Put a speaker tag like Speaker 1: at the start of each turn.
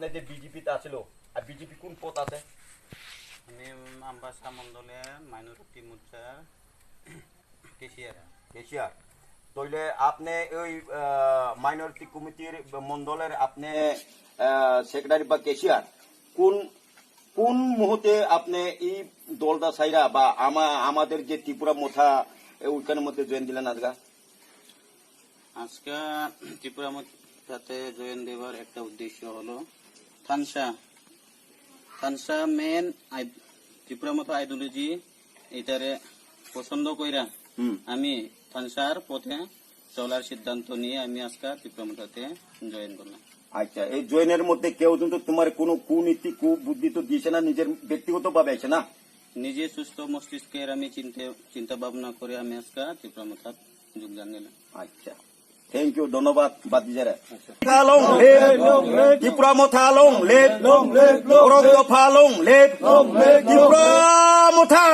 Speaker 1: আপনাদের বিজেপিতে আছিল আর বিজেপি কোন পদ আছে?
Speaker 2: আমি আমবাসা মণ্ডলে মাইনরিটি মোর্চার
Speaker 1: কেশিয়ার। তাইলে আপনি ওই মাইনরিটি কমিটির মন্ডলের আপনি সেক্রেটারি বা কেশিয়ার কোন কোন মুহূর্তে আপনি এই দলটা সাইরা বা আমাদের যে ত্রিপুরা মোথা ওইখানের মধ্যে জয়েন দিলেন আজকা?
Speaker 2: আজকে ত্রিপুরা মোর্চাতে জয়েন দেওয়ার একটা উদ্দেশ্য হলো থানসা মেন ত্রিপুরা মোথা আইডিওলজি এটারে পছন্দ কইরা আমি থানসার পথে চলার সিদ্ধান্ত নিয়ে আমি আজকে ত্রিপুরা মোথাতে জয়েন করলাম।
Speaker 1: আচ্ছা, এই জয়েনের মধ্যে কেউ কিন্তু তোমার কোনো কুনীতি কুবুদ্ধি তো দিয়েছে না, নিজের ব্যক্তিগত ভাবে আছে না?
Speaker 2: নিজে সুস্থ মস্তিষ্কের আমি চিন্তা ভাবনা করে আমি আজকে ত্রিপুরা মোথাত যোগদান নিলাম।
Speaker 1: আচ্ছা, থ্যাংক ইউ, ধন্যবাদ বাদিজারে। ত্রিপুরা মোথা লং লেট দফা লং লেট ত্রিপুরা মোথা